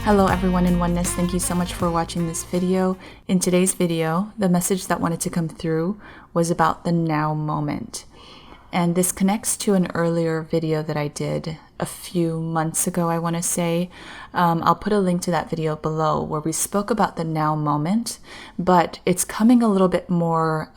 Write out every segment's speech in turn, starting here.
Hello everyone in Oneness, thank you so much for watching this video. In today's video, the message that wanted to come through was about the now moment. And this connects to an earlier video that I did a few months ago, I want to say. I'll put a link to that video below where we spoke about the now moment, but it's coming a little bit more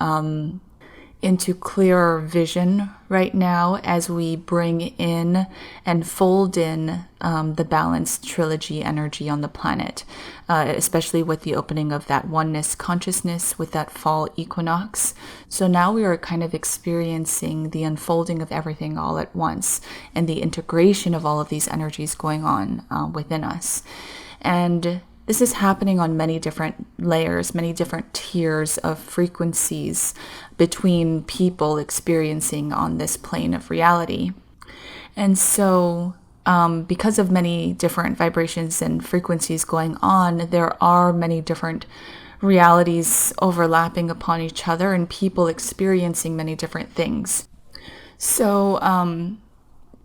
into clearer vision right now as we bring in and fold in the balanced trilogy energy on the planet, especially with the opening of that oneness consciousness with that fall equinox. So now we are kind of experiencing the unfolding of everything all at once and the integration of all of these energies going on within us. And this is happening on many different layers, many different tiers of frequencies between people experiencing on this plane of reality. And so because of many different vibrations and frequencies going on, there are many different realities overlapping upon each other and people experiencing many different things. So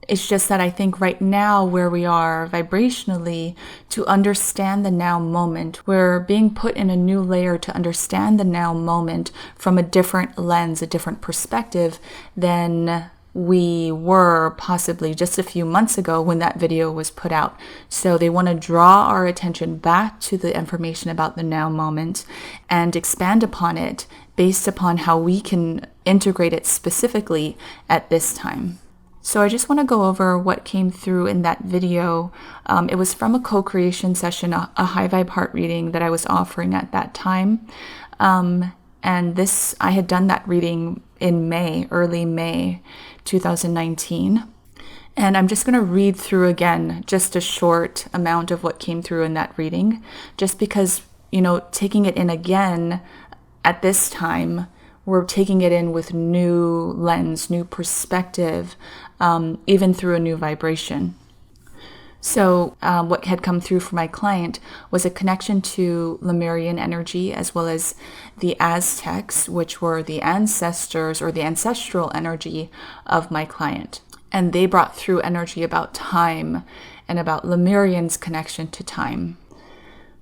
it's just that I think right now where we are vibrationally, to understand the now moment, we're being put in a new layer to understand the now moment from a different lens, a different perspective than we were possibly just a few months ago when that video was put out. So they want to draw our attention back to the information about the now moment and expand upon it based upon how we can integrate it specifically at this time. So I just want to go over what came through in that video. It was from a co-creation session, a high vibe heart reading that I was offering at that time. And I had done that reading in May, early May 2019. And I'm just going to read through again, just a short amount of what came through in that reading, just because, taking it in again at this time, we're taking it in with new lens, new perspective, even through a new vibration. So what had come through for my client was a connection to Lemurian energy as well as the Aztecs, which were the ancestors or the ancestral energy of my client. And they brought through energy about time and about Lemurian's connection to time.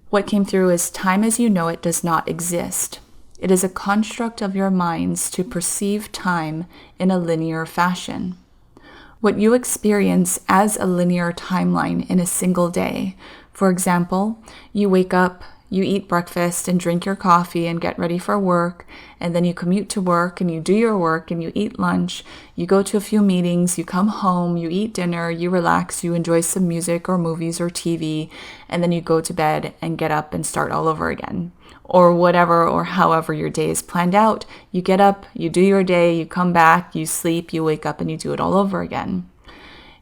What came through is time as you know it does not exist. It is a construct of your minds to perceive time in a linear fashion. What you experience as a linear timeline in a single day. For example, you wake up, you eat breakfast and drink your coffee and get ready for work, and then you commute to work and you do your work and you eat lunch, you go to a few meetings, you come home, you eat dinner, you relax, you enjoy some music or movies or TV, and then you go to bed and get up and start all over again. Or whatever or however your day is planned out, you get up, you do your day, you come back, you sleep, you wake up, and you do it all over again.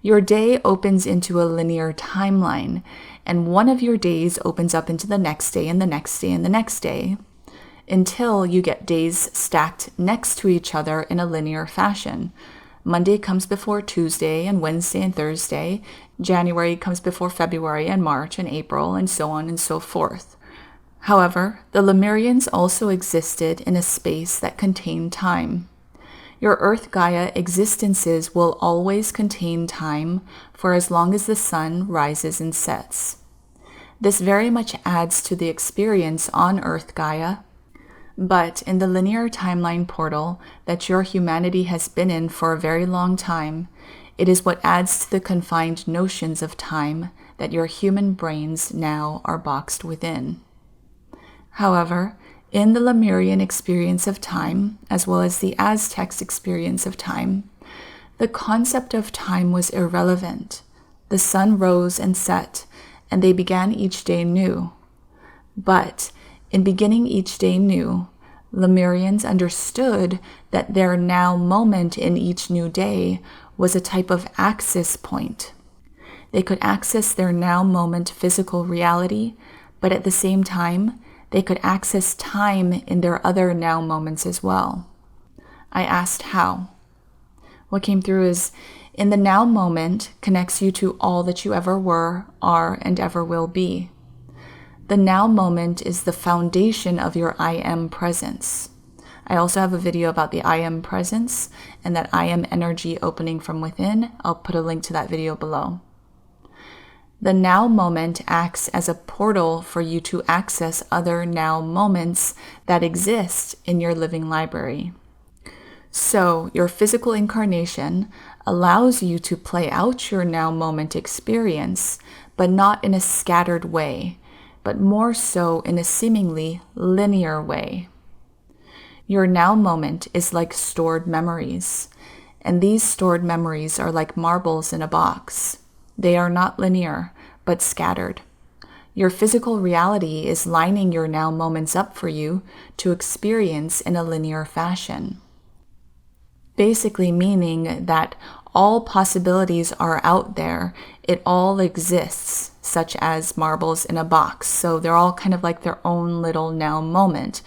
Your day opens into a linear timeline, and one of your days opens up into the next day and the next day and the next day, until you get days stacked next to each other in a linear fashion. Monday comes before Tuesday and Wednesday and Thursday. January comes before February and March and April, and so on and so forth. However, the Lemurians also existed in a space that contained time. Your Earth Gaia existences will always contain time for as long as the sun rises and sets. This very much adds to the experience on Earth Gaia, but in the linear timeline portal that your humanity has been in for a very long time, it is what adds to the confined notions of time that your human brains now are boxed within. However, in the Lemurian experience of time, as well as the Aztecs' experience of time, the concept of time was irrelevant. The sun rose and set, and they began each day new. But in beginning each day new, Lemurians understood that their now moment in each new day was a type of access point. They could access their now moment physical reality, but at the same time, they could access time in their other now moments as well. I asked how. What came through is, in the now moment connects you to all that you ever were, are, and ever will be. The now moment is the foundation of your I am presence. I also have a video about the I am presence and that I am energy opening from within. I'll put a link to that video below. The now moment acts as a portal for you to access other now moments that exist in your living library. So, your physical incarnation allows you to play out your now moment experience, but not in a scattered way, but more so in a seemingly linear way. Your now moment is like stored memories, and these stored memories are like marbles in a box. They are not linear, but scattered. Your physical reality is lining your now moments up for you to experience in a linear fashion. Basically meaning that all possibilities are out there. It all exists, such as marbles in a box. So they're all kind of like their own little now moment.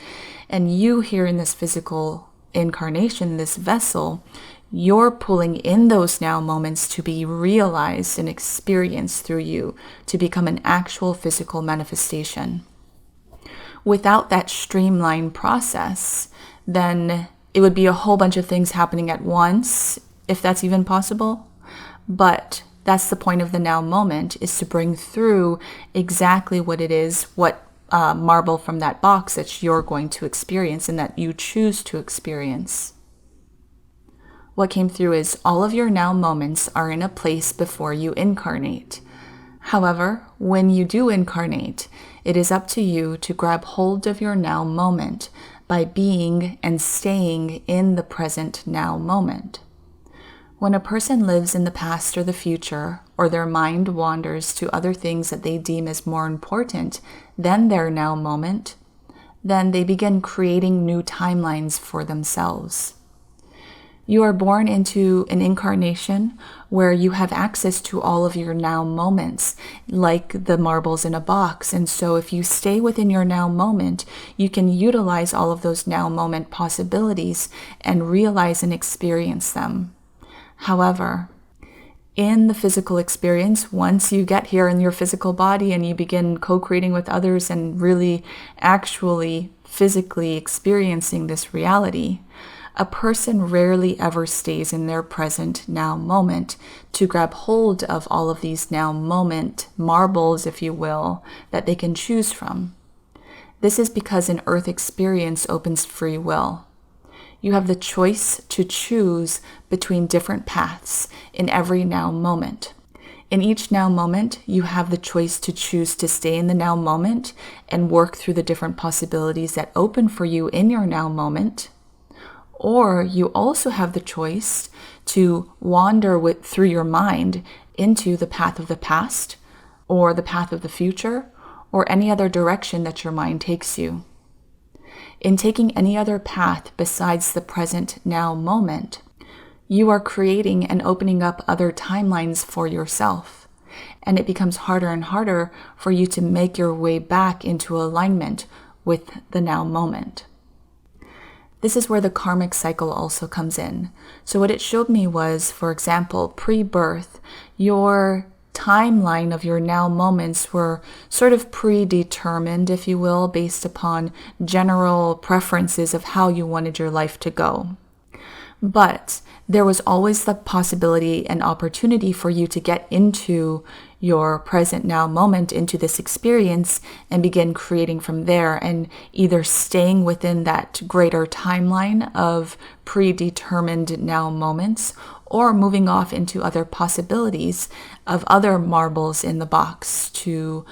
And you here in this physical incarnation, this vessel, you're pulling in those now moments to be realized and experienced through you, to become an actual physical manifestation. Without that streamlined process, then it would be a whole bunch of things happening at once, if that's even possible. But that's the point of the now moment, is to bring through exactly what it is, what marble from that box that you're going to experience and that you choose to experience. What came through is all of your now moments are in a place before you incarnate. However, when you do incarnate, it is up to you to grab hold of your now moment by being and staying in the present now moment. When a person lives in the past or the future, or their mind wanders to other things that they deem as more important than their now moment, then they begin creating new timelines for themselves. You are born into an incarnation where you have access to all of your now moments, like the marbles in a box. And so if you stay within your now moment, you can utilize all of those now moment possibilities and realize and experience them. However, in the physical experience, once you get here in your physical body and you begin co-creating with others and really actually physically experiencing this reality, a person rarely ever stays in their present now moment to grab hold of all of these now moment marbles, if you will, that they can choose from. This is because an earth experience opens free will. You have the choice to choose between different paths in every now moment. In each now moment, you have the choice to choose to stay in the now moment and work through the different possibilities that open for you in your now moment. Or you also have the choice to wander through your mind into the path of the past or the path of the future or any other direction that your mind takes you. In taking any other path besides the present now moment, you are creating and opening up other timelines for yourself. And it becomes harder and harder for you to make your way back into alignment with the now moment. This is where the karmic cycle also comes in. So what it showed me was, for example, pre-birth, your timeline of your now moments were sort of predetermined, if you will, based upon general preferences of how you wanted your life to go. But there was always the possibility and opportunity for you to get into your present now moment, into this experience, and begin creating from there, and either staying within that greater timeline of predetermined now moments, or moving off into other possibilities of other marbles in the box to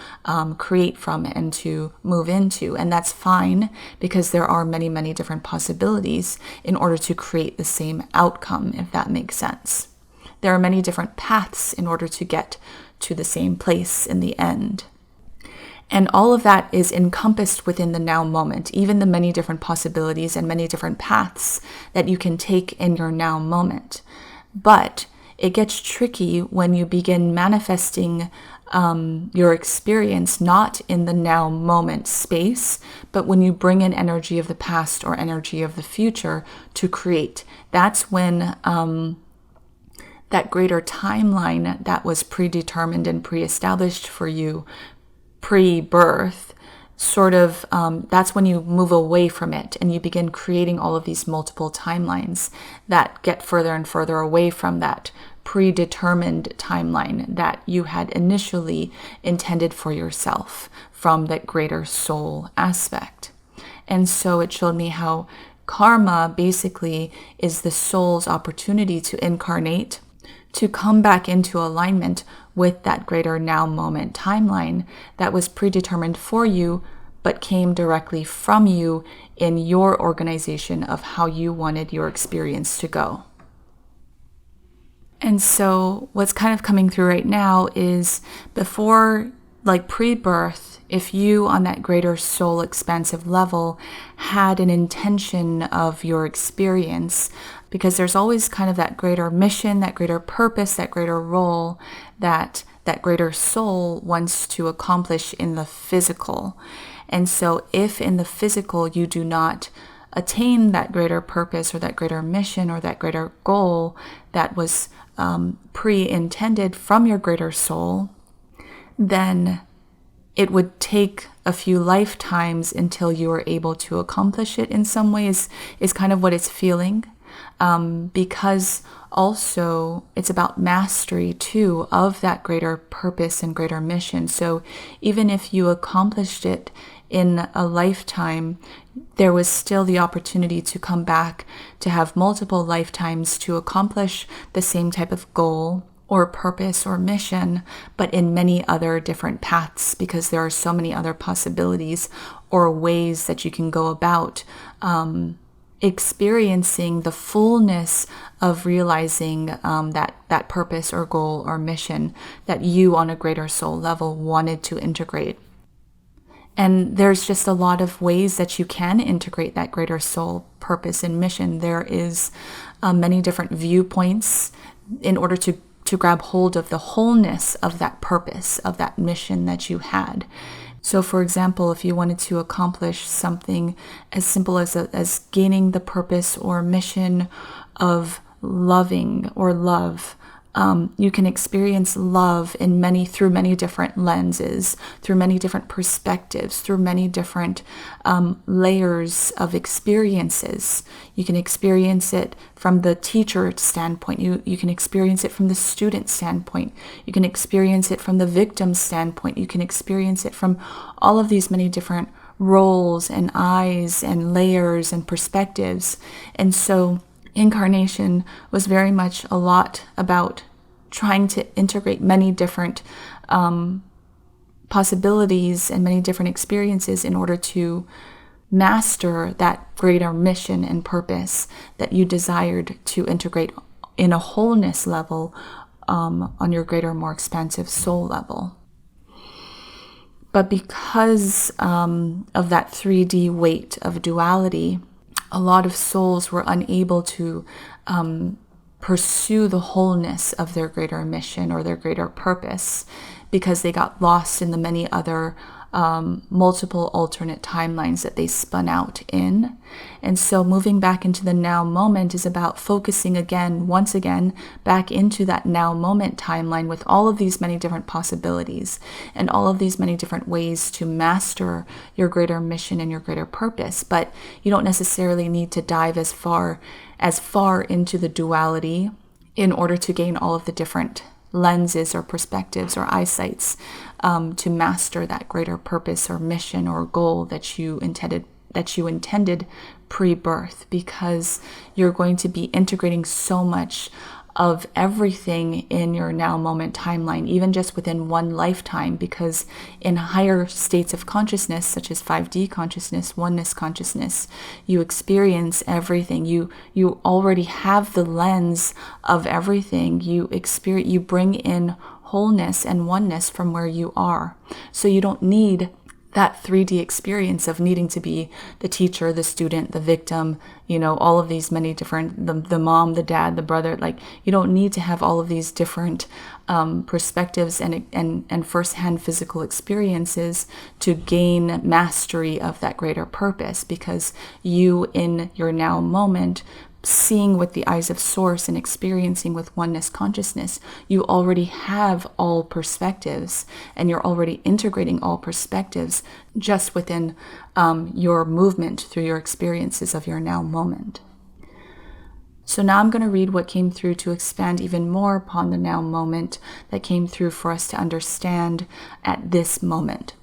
create from and to move into. And that's fine, because there are many, many different possibilities in order to create the same outcome, if that makes sense. There are many different paths in order to get to the same place in the end. And all of that is encompassed within the now moment, even the many different possibilities and many different paths that you can take in your now moment. But it gets tricky when you begin manifesting your experience not in the now moment space, but when you bring in energy of the past or energy of the future to create. That's when that greater timeline that was predetermined and pre-established for you pre-birth, sort of, that's when you move away from it and you begin creating all of these multiple timelines that get further and further away from that predetermined timeline that you had initially intended for yourself from that greater soul aspect. And so it showed me how karma basically is the soul's opportunity to incarnate, to come back into alignment with that greater now moment timeline that was predetermined for you, but came directly from you in your organization of how you wanted your experience to go. And so what's kind of coming through right now is before, like pre-birth, if you on that greater soul expansive level had an intention of your experience, because there's always kind of that greater mission, that greater purpose, that greater role that greater soul wants to accomplish in the physical. And so if in the physical you do not attain that greater purpose or that greater mission or that greater goal that was pre-intended from your greater soul, then it would take a few lifetimes until you are able to accomplish it in some ways, is kind of what it's feeling. Because also it's about mastery too of that greater purpose and greater mission. So even if you accomplished it in a lifetime, there was still the opportunity to come back to have multiple lifetimes to accomplish the same type of goal or purpose or mission, but in many other different paths, because there are so many other possibilities or ways that you can go about experiencing the fullness of realizing that purpose or goal or mission that you on a greater soul level wanted to integrate. And there's just a lot of ways that you can integrate that greater soul purpose and mission. There is many different viewpoints in order to grab hold of the wholeness of that purpose, of that mission that you had. So for example, if you wanted to accomplish something as simple as gaining the purpose or mission of loving or love, you can experience love through many different lenses, through many different perspectives, through many different layers of experiences. You can experience it from the teacher standpoint. You can experience it from the student standpoint. You can experience it from the victim standpoint. You can experience it from all of these many different roles and eyes and layers and perspectives. And so incarnation was very much a lot about trying to integrate many different possibilities and many different experiences in order to master that greater mission and purpose that you desired to integrate in a wholeness level on your greater, more expansive soul level. But because of that 3D weight of duality, a lot of souls were unable to pursue the wholeness of their greater mission or their greater purpose because they got lost in the many other multiple alternate timelines that they spun out in. And so moving back into the now moment is about focusing once again, back into that now moment timeline with all of these many different possibilities and all of these many different ways to master your greater mission and your greater purpose. But you don't necessarily need to dive as far into the duality in order to gain all of the different lenses or perspectives or eyesights to master that greater purpose or mission or goal that you intended pre-birth, because you're going to be integrating so much of everything in your now moment timeline, even just within one lifetime, because in higher states of consciousness, such as 5D consciousness, oneness consciousness, you experience everything. You already have the lens of everything. You bring in wholeness and oneness from where you are. So you don't need that 3D experience of needing to be the teacher, the student, the victim, all of these many different, the mom, the dad, the brother. Like, you don't need to have all of these different perspectives and firsthand physical experiences to gain mastery of that greater purpose, because you in your now moment, seeing with the eyes of source and experiencing with oneness consciousness, you already have all perspectives and you're already integrating all perspectives just within your movement through your experiences of your now moment. So now I'm going to read what came through to expand even more upon the now moment that came through for us to understand at this moment.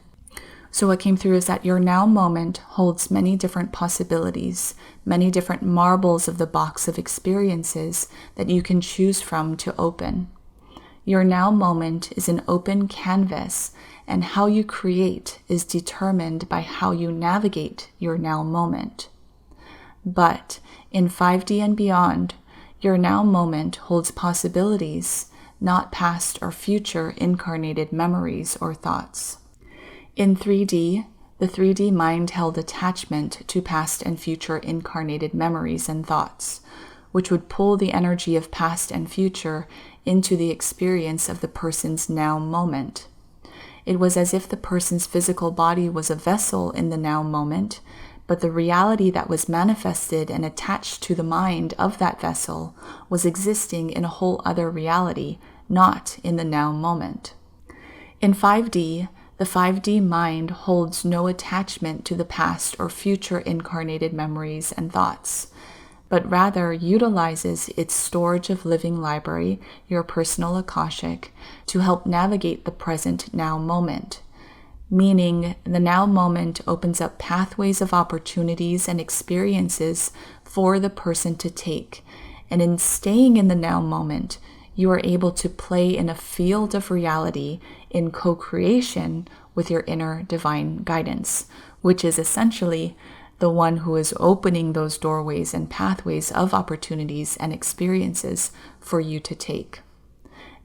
So what came through is that your now moment holds many different possibilities, many different marbles of the box of experiences that you can choose from to open. Your now moment is an open canvas, and how you create is determined by how you navigate your now moment. But in 5D and beyond, your now moment holds possibilities, not past or future incarnated memories or thoughts. In 3D, the 3D mind held attachment to past and future incarnated memories and thoughts, which would pull the energy of past and future into the experience of the person's now moment. It was as if the person's physical body was a vessel in the now moment, but the reality that was manifested and attached to the mind of that vessel was existing in a whole other reality, not in the now moment. In 5D, the 5D mind holds no attachment to the past or future incarnated memories and thoughts, but rather utilizes its storage of living library, your personal Akashic, to help navigate the present now moment. Meaning, the now moment opens up pathways of opportunities and experiences for the person to take. And in staying in the now moment, you are able to play in a field of reality in co-creation with your inner divine guidance, which is essentially the one who is opening those doorways and pathways of opportunities and experiences for you to take.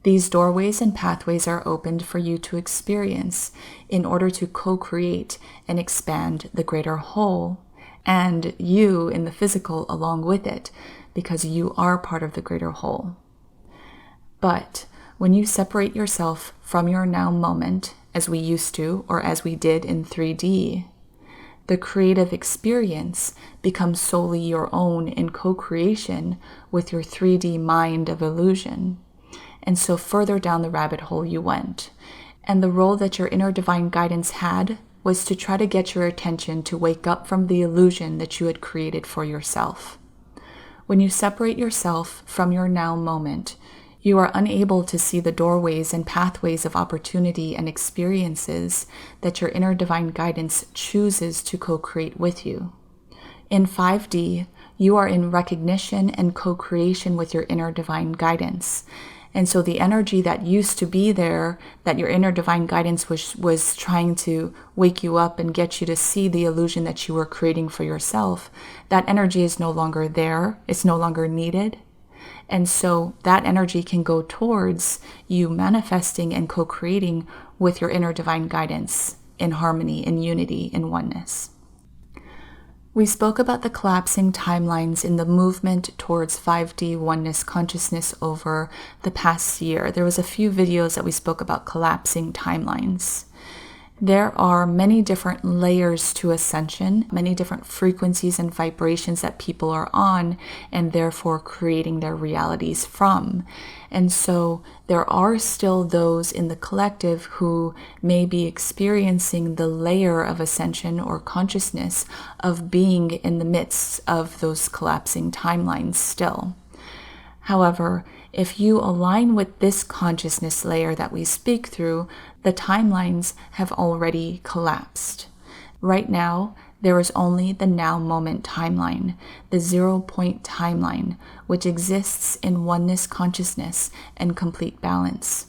These doorways and pathways are opened for you to experience in order to co-create and expand the greater whole, and you in the physical along with it, because you are part of the greater whole. But when you separate yourself from your now moment, as we used to, or as we did in 3D, the creative experience becomes solely your own in co-creation with your 3D mind of illusion. And so further down the rabbit hole you went. And the role that your inner divine guidance had was to try to get your attention to wake up from the illusion that you had created for yourself. When you separate yourself from your now moment, you are unable to see the doorways and pathways of opportunity and experiences that your inner divine guidance chooses to co-create with you. In 5D, you are in recognition and co-creation with your inner divine guidance. And so the energy that used to be there, that your inner divine guidance was trying to wake you up and get you to see the illusion that you were creating for yourself, that energy is no longer there. It's no longer needed. And so that energy can go towards you manifesting and co-creating with your inner divine guidance in harmony, in unity, in oneness. We spoke about the collapsing timelines in the movement towards 5D oneness consciousness over the past year. There was a few videos that we spoke about collapsing timelines. There are many different layers to ascension, many different frequencies and vibrations that people are on, and therefore creating their realities from. And so there are still those in the collective who may be experiencing the layer of ascension or consciousness of being in the midst of those collapsing timelines still. However, if you align with this consciousness layer that we speak through, the timelines have already collapsed. Right now, there is only the now moment timeline, the 0-point timeline, which exists in oneness consciousness and complete balance.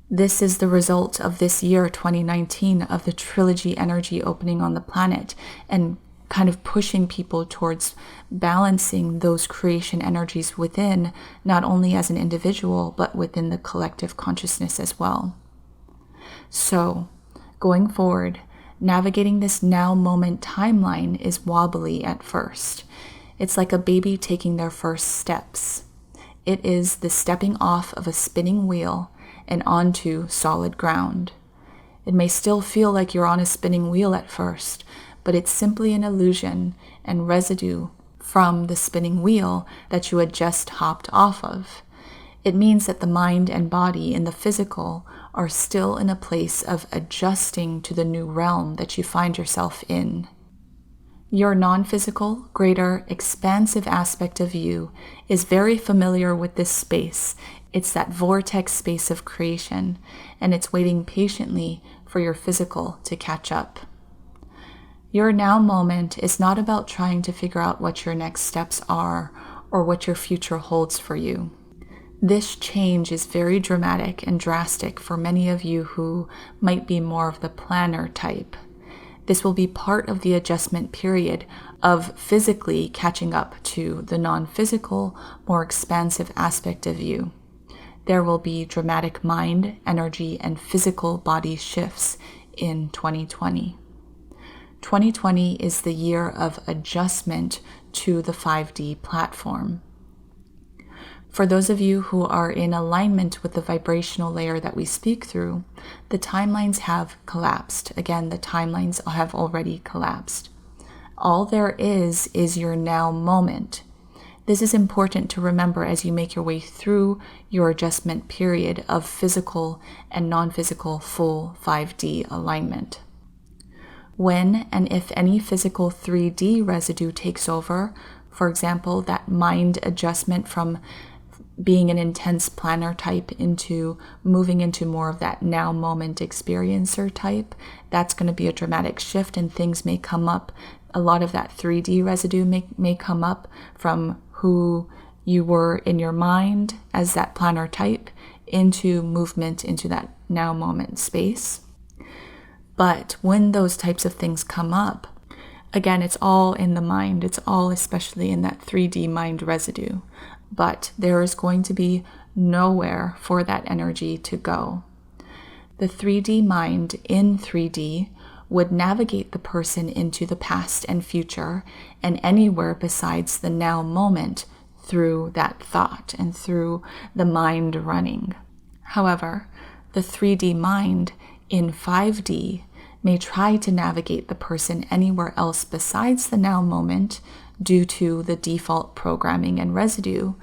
This is the result of this year, 2019, of the Trilogy energy opening on the planet and kind of pushing people towards balancing those creation energies within, not only as an individual, but within the collective consciousness as well. So, going forward, navigating this now moment timeline is wobbly at first. It's like a baby taking their first steps. It is the stepping off of a spinning wheel and onto solid ground. It may still feel like you're on a spinning wheel at first, but it's simply an illusion and residue from the spinning wheel that you had just hopped off of. It means that the mind and body in the physical are still in a place of adjusting to the new realm that you find yourself in. Your non-physical, greater, expansive aspect of you is very familiar with this space. It's that vortex space of creation, and it's waiting patiently for your physical to catch up. Your now moment is not about trying to figure out what your next steps are or what your future holds for you. This change is very dramatic and drastic for many of you who might be more of the planner type. This will be part of the adjustment period of physically catching up to the non-physical, more expansive aspect of you. There will be dramatic mind, energy, and physical body shifts in 2020. 2020 is the year of adjustment to the 5D platform. For those of you who are in alignment with the vibrational layer that we speak through, the timelines have collapsed. Again, the timelines have already collapsed. All there is your now moment. This is important to remember as you make your way through your adjustment period of physical and non-physical full 5D alignment. When and if any physical 3D residue takes over, for example, that mind adjustment from being an intense planner type into moving into more of that now moment experiencer type, that's going to be a dramatic shift, and things may come up. A lot of that 3D residue may come up from who you were in your mind as that planner type into movement into that now moment space. But when those types of things come up, again, it's all in the mind. It's all especially in that 3D mind residue. But there is going to be nowhere for that energy to go. The 3D mind in 3D would navigate the person into the past and future and anywhere besides the now moment through that thought and through the mind running. However, the 3D mind in 5D may try to navigate the person anywhere else besides the now moment due to the default programming and residue,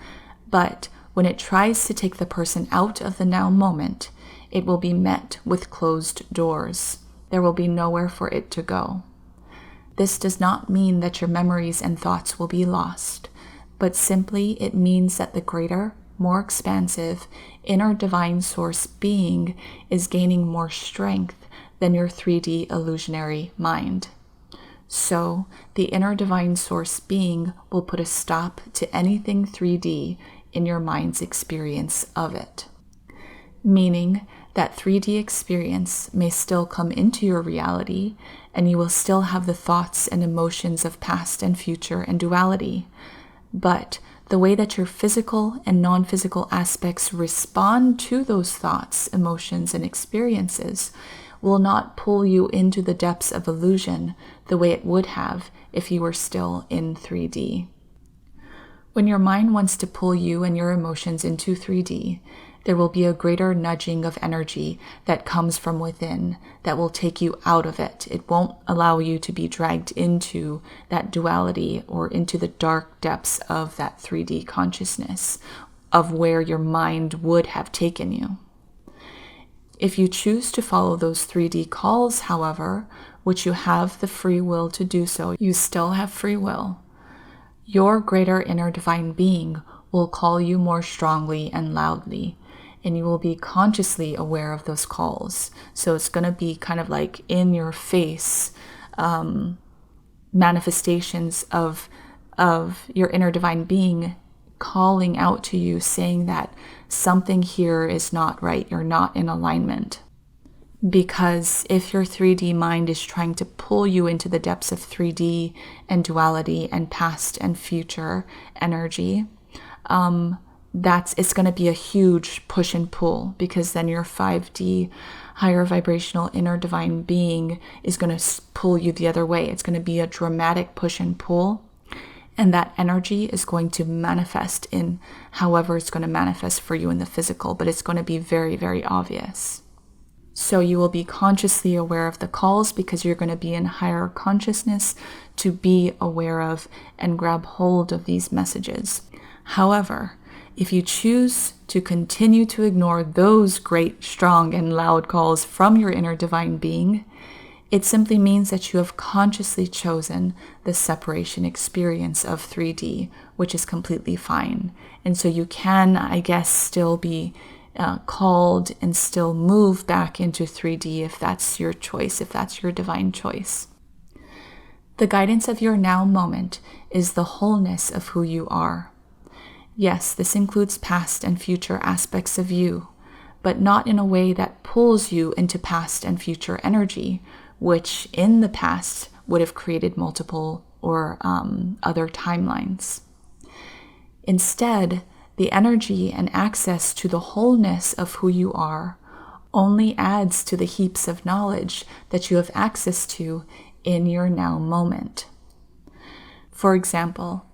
but when it tries to take the person out of the now moment, it will be met with closed doors. There will be nowhere for it to go. This does not mean that your memories and thoughts will be lost, but simply it means that the greater, more expansive, inner divine source being is gaining more strength than your 3D illusionary mind. So, the inner divine source being will put a stop to anything 3D in your mind's experience of it. Meaning that 3D experience may still come into your reality, and you will still have the thoughts and emotions of past and future and duality. But the way that your physical and non-physical aspects respond to those thoughts, emotions, and experiences will not pull you into the depths of illusion the way it would have if you were still in 3D. When your mind wants to pull you and your emotions into 3D, there will be a greater nudging of energy that comes from within that will take you out of it. It won't allow you to be dragged into that duality or into the dark depths of that 3D consciousness of where your mind would have taken you. If you choose to follow those 3D calls, however, which you have the free will to do so, you still have free will, your greater inner divine being will call you more strongly and loudly, and you will be consciously aware of those calls. So it's going to be kind of like in your face manifestations of your inner divine being calling out to you, saying that something here is not right, you're not in alignment. Because if your 3D mind is trying to pull you into the depths of 3D and duality and past and future energy, it's going to be a huge push and pull, because then your 5D higher vibrational inner divine being is going to pull you the other way. It's going to be a dramatic push and pull. And that energy is going to manifest in however it's going to manifest for you in the physical, but it's going to be very, very obvious. So you will be consciously aware of the calls because you're going to be in higher consciousness to be aware of and grab hold of these messages. However, if you choose to continue to ignore those great, strong, and loud calls from your inner divine being, It simply means that you have consciously chosen the separation experience of 3D, which is completely fine. And so you can, I guess, still be called and still move back into 3D if that's your choice, if that's your divine choice. The guidance of your now moment is the wholeness of who you are. Yes, this includes past and future aspects of you, but not in a way that pulls you into past and future energy, which in the past would have created multiple or other timelines. Instead, the energy and access to the wholeness of who you are only adds to the heaps of knowledge that you have access to in your now moment. For example,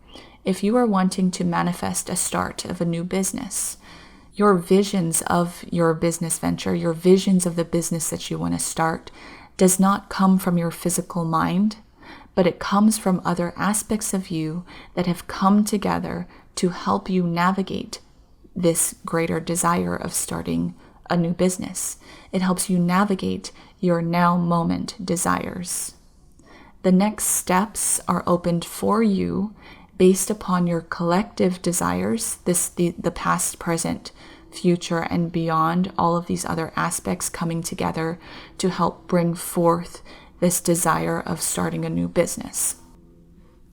if you are wanting to manifest a start of a new business, your visions of your business venture, your visions of the business that you want to start, does not come from your physical mind, but it comes from other aspects of you that have come together to help you navigate this greater desire of starting a new business. It helps you navigate your now moment desires. The next steps are opened for you based upon your collective desires, the past, present, future, and beyond, all of these other aspects coming together to help bring forth this desire of starting a new business.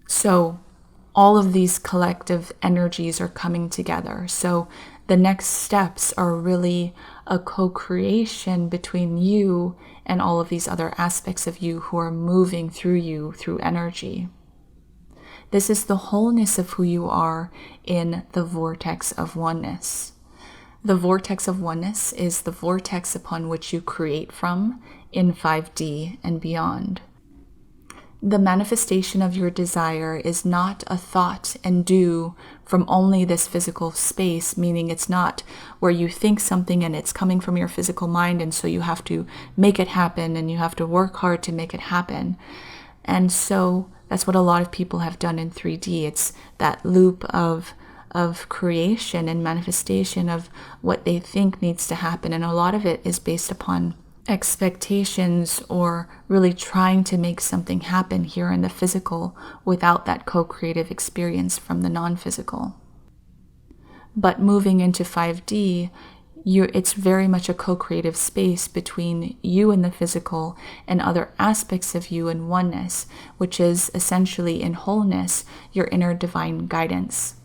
So all of these collective energies are coming together. So the next steps are really a co-creation between you and all of these other aspects of you who are moving through you through energy. This is the wholeness of who you are in the vortex of oneness. The vortex of oneness is the vortex upon which you create from in 5D and beyond. The manifestation of your desire is not a thought and do from only this physical space, meaning it's not where you think something and it's coming from your physical mind, and so you have to make it happen and you have to work hard to make it happen. And so that's what a lot of people have done in 3D. It's that loop of creation and manifestation of what they think needs to happen. And a lot of it is based upon expectations or really trying to make something happen here in the physical without that co-creative experience from the non-physical. But moving into 5D, it's very much a co-creative space between you and the physical and other aspects of you in oneness, which is essentially in wholeness, your inner divine guidance.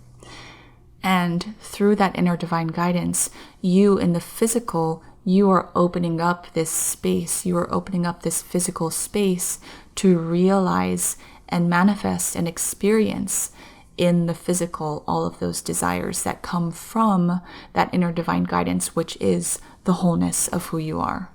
And through that inner divine guidance, you in the physical, you are opening up this space, you are opening up this physical space to realize and manifest and experience in the physical all of those desires that come from that inner divine guidance, which is the wholeness of who you are.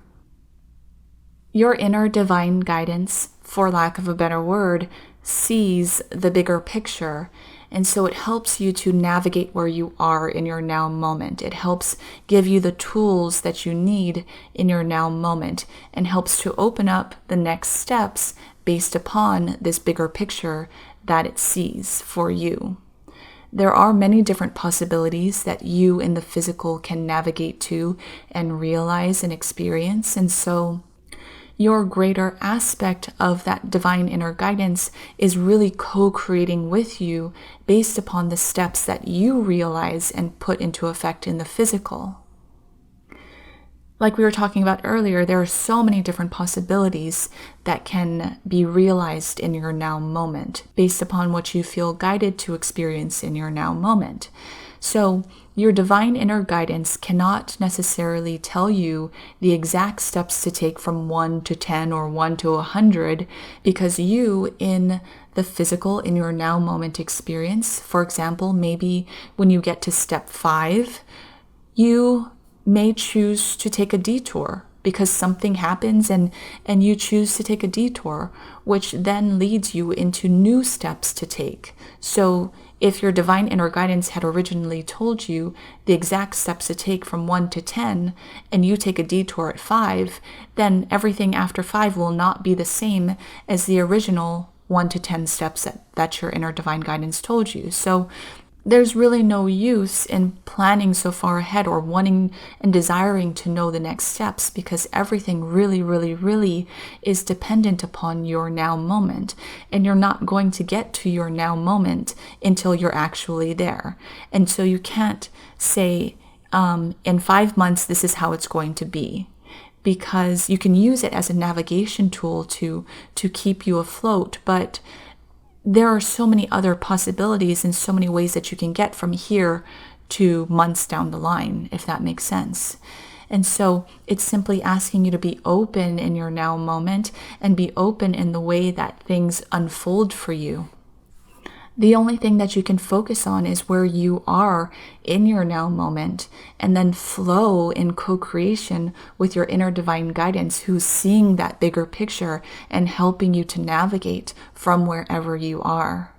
Your inner divine guidance, for lack of a better word, sees the bigger picture. And so it helps you to navigate where you are in your now moment. It helps give you the tools that you need in your now moment and helps to open up the next steps based upon this bigger picture that it sees for you. There are many different possibilities that you in the physical can navigate to and realize and experience. And so your greater aspect of that divine inner guidance is really co-creating with you based upon the steps that you realize and put into effect in the physical. Like we were talking about earlier, there are so many different possibilities that can be realized in your now moment based upon what you feel guided to experience in your now moment. So your divine inner guidance cannot necessarily tell you the exact steps to take from 1 to 10 or 1 to 100, because you in the physical, in your now moment experience, for example, maybe when you get to step 5, you may choose to take a detour because something happens and you choose to take a detour, which then leads you into new steps to take. So if your divine inner guidance had originally told you the exact steps to take from 1 to 10, and you take a detour at 5, then everything after 5 will not be the same as the original 1 to 10 steps that your inner divine guidance told you. So there's really no use in planning so far ahead or wanting and desiring to know the next steps, because everything really, really, really is dependent upon your now moment. And you're not going to get to your now moment until you're actually there. And so you can't say, in 5 months, this is how it's going to be. Because you can use it as a navigation tool to keep you afloat, but there are so many other possibilities and so many ways that you can get from here to months down the line, if that makes sense. And so it's simply asking you to be open in your now moment and be open in the way that things unfold for you. The only thing that you can focus on is where you are in your now moment, and then flow in co-creation with your inner divine guidance, who's seeing that bigger picture and helping you to navigate from wherever you are.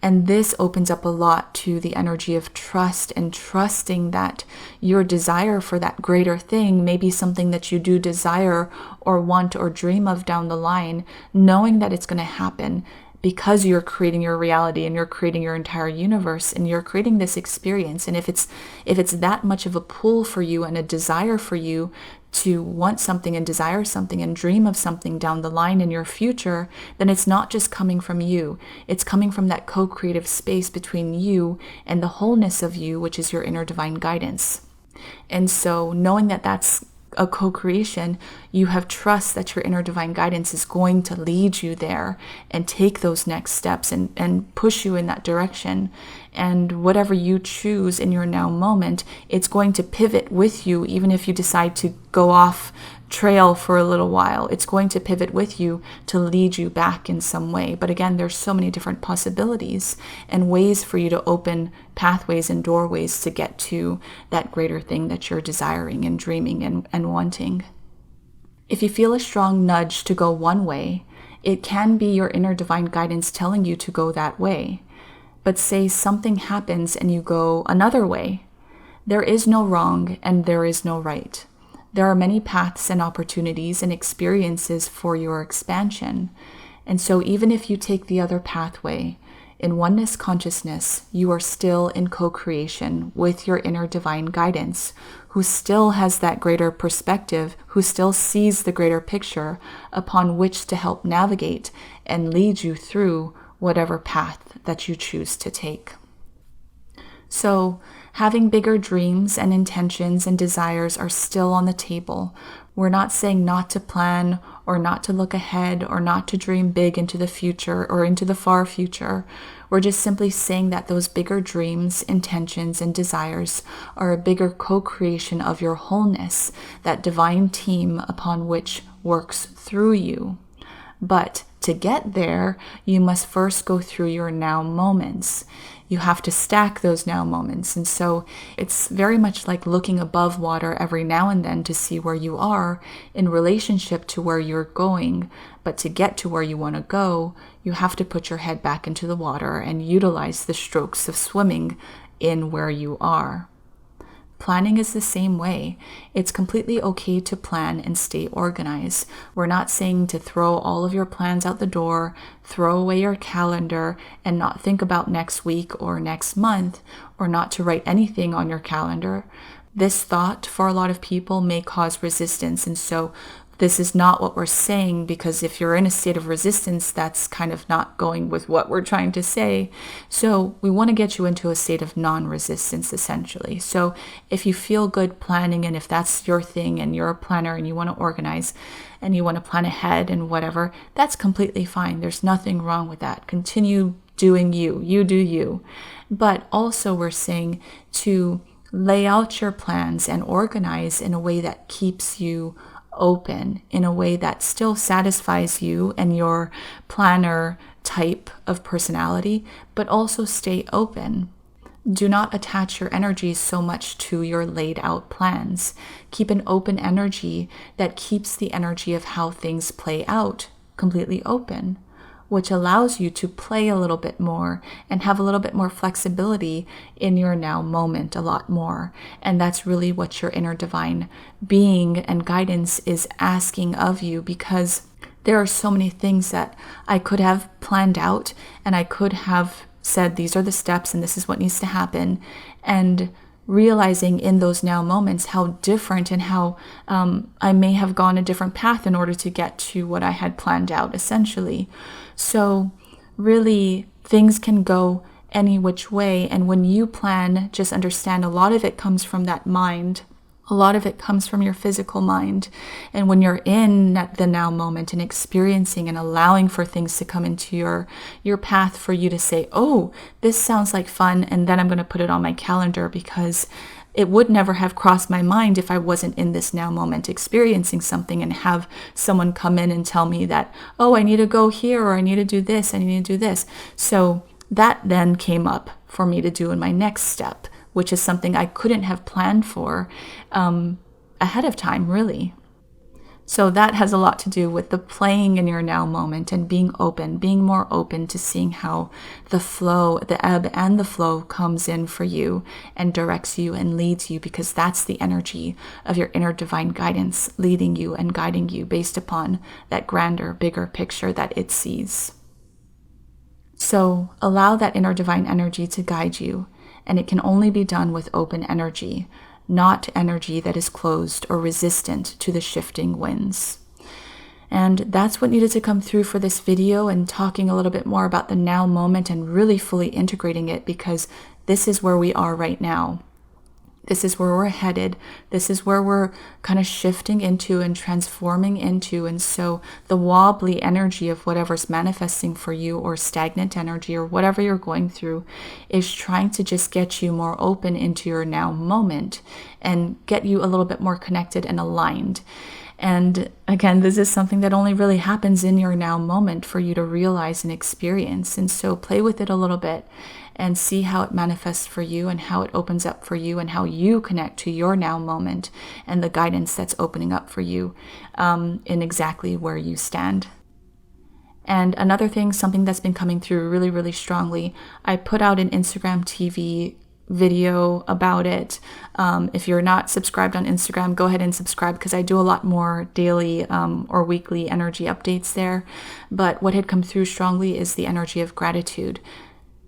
And this opens up a lot to the energy of trust, and trusting that your desire for that greater thing may be something that you do desire or want or dream of down the line, knowing that it's going to happen, because you're creating your reality and you're creating your entire universe and you're creating this experience. And if it's that much of a pull for you and a desire for you to want something and desire something and dream of something down the line in your future, then it's not just coming from you. It's coming from that co-creative space between you and the wholeness of you, which is your inner divine guidance. And so knowing that that's a co-creation, you have trust that your inner divine guidance is going to lead you there and take those next steps and push you in that direction. And whatever you choose in your now moment, it's going to pivot with you. Even if you decide to go off trail for a little while, it's going to pivot with you to lead you back in some way. But again, there's so many different possibilities and ways for you to open pathways and doorways to get to that greater thing that you're desiring and dreaming and wanting. If you feel a strong nudge to go one way, it can be your inner divine guidance telling you to go that way. But say something happens and you go another way. There is no wrong and there is no right. There are many paths and opportunities and experiences for your expansion. And so even if you take the other pathway, in oneness consciousness, you are still in co-creation with your inner divine guidance, who still has that greater perspective, who still sees the greater picture upon which to help navigate and lead you through whatever path that you choose to take. So, having bigger dreams and intentions and desires are still on the table. We're not saying not to plan or not to look ahead or not to dream big into the future or into the far future. We're just simply saying that those bigger dreams, intentions, and desires are a bigger co-creation of your wholeness, that divine team upon which works through you. But to get there, you must first go through your now moments. You have to stack those now moments. And so it's very much like looking above water every now and then to see where you are in relationship to where you're going. But to get to where you want to go, you have to put your head back into the water and utilize the strokes of swimming in where you are. Planning is the same way. It's completely okay to plan and stay organized. We're not saying to throw all of your plans out the door, throw away your calendar, and not think about next week or next month, or not to write anything on your calendar. This thought for a lot of people may cause resistance, and so this is not what we're saying, because if you're in a state of resistance, that's kind of not going with what we're trying to say. So we want to get you into a state of non-resistance, essentially. So if you feel good planning, and if that's your thing and you're a planner and you want to organize and you want to plan ahead and whatever, that's completely fine. There's nothing wrong with that. Continue doing you. You do you. But also we're saying to lay out your plans and organize in a way that keeps you open, in a way that still satisfies you and your planner type of personality, but also stay open. Do not attach your energy so much to your laid out plans. Keep an open energy that keeps the energy of how things play out completely open, which allows you to play a little bit more and have a little bit more flexibility in your now moment a lot more. And that's really what your inner divine being and guidance is asking of you, because there are so many things that I could have planned out and I could have said, these are the steps and this is what needs to happen. And realizing in those now moments how different and how I may have gone a different path in order to get to what I had planned out, essentially. So really, things can go any which way. And when you plan, just understand a lot of it comes from that mind. A lot of it comes from your physical mind. And when you're in the now moment and experiencing and allowing for things to come into your path, for you to say, oh, this sounds like fun, and then I'm going to put it on my calendar, because it would never have crossed my mind if I wasn't in this now moment experiencing something and have someone come in and tell me that, oh, I need to go here, or I need to do this, I need to do this. So that then came up for me to do in my next step, which is something I couldn't have planned for ahead of time, really. So that has a lot to do with the playing in your now moment and being open, being more open to seeing how the flow, the ebb and the flow comes in for you and directs you and leads you, because that's the energy of your inner divine guidance leading you and guiding you based upon that grander, bigger picture that it sees. So allow that inner divine energy to guide you. And it can only be done with open energy, not energy that is closed or resistant to the shifting winds. And that's what needed to come through for this video, and talking a little bit more about the now moment and really fully integrating it, because this is where we are right now. This is where we're headed. This is where we're kind of shifting into and transforming into. And so the wobbly energy of whatever's manifesting for you, or stagnant energy, or whatever you're going through, is trying to just get you more open into your now moment and get you a little bit more connected and aligned. And again, this is something that only really happens in your now moment for you to realize and experience. And so play with it a little bit and see how it manifests for you and how it opens up for you and how you connect to your now moment and the guidance that's opening up for you in exactly where you stand. And another thing, something that's been coming through really, really strongly, I put out an Instagram TV video about it. If you're not subscribed on Instagram, go ahead and subscribe, because I do a lot more daily or weekly energy updates there. But what had come through strongly is the energy of gratitude.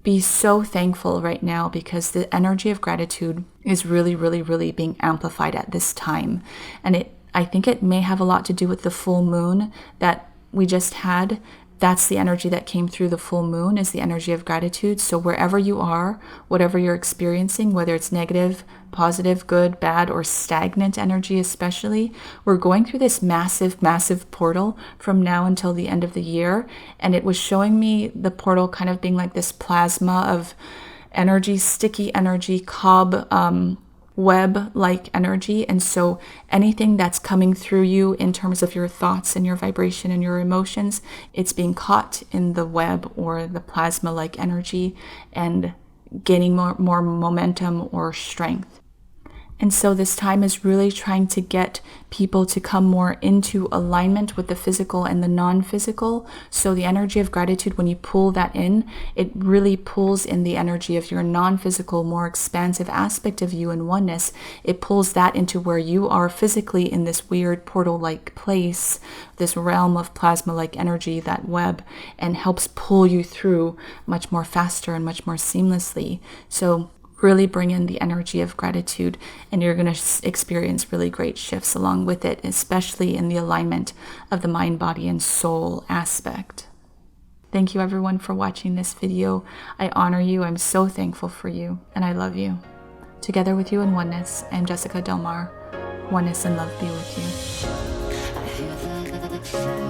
Be so thankful right now, because the energy of gratitude is really, really, really being amplified at this time. And I think it may have a lot to do with the full moon that we just had. That's the energy that came through the full moon, is the energy of gratitude. So wherever you are, whatever you're experiencing, whether it's negative, positive, good, bad, or stagnant energy especially, we're going through this massive, massive portal from now until the end of the year. And it was showing me the portal kind of being like this plasma of energy, sticky energy, web-like energy. And so anything that's coming through you in terms of your thoughts and your vibration and your emotions, it's being caught in the web or the plasma-like energy and gaining more momentum or strength. And so this time is really trying to get people to come more into alignment with the physical and the non-physical. So the energy of gratitude, when you pull that in, it really pulls in the energy of your non-physical, more expansive aspect of you and oneness. It pulls that into where you are physically in this weird portal-like place, this realm of plasma-like energy, that web, and helps pull you through much more faster and much more seamlessly. So really bring in the energy of gratitude, and you're going to experience really great shifts along with it, especially in the alignment of the mind, body, and soul aspect. Thank you everyone for watching this video. I honor you. I'm so thankful for you, and I love you. Together with you in oneness, I am Jessica Delmar. Oneness and love be with you.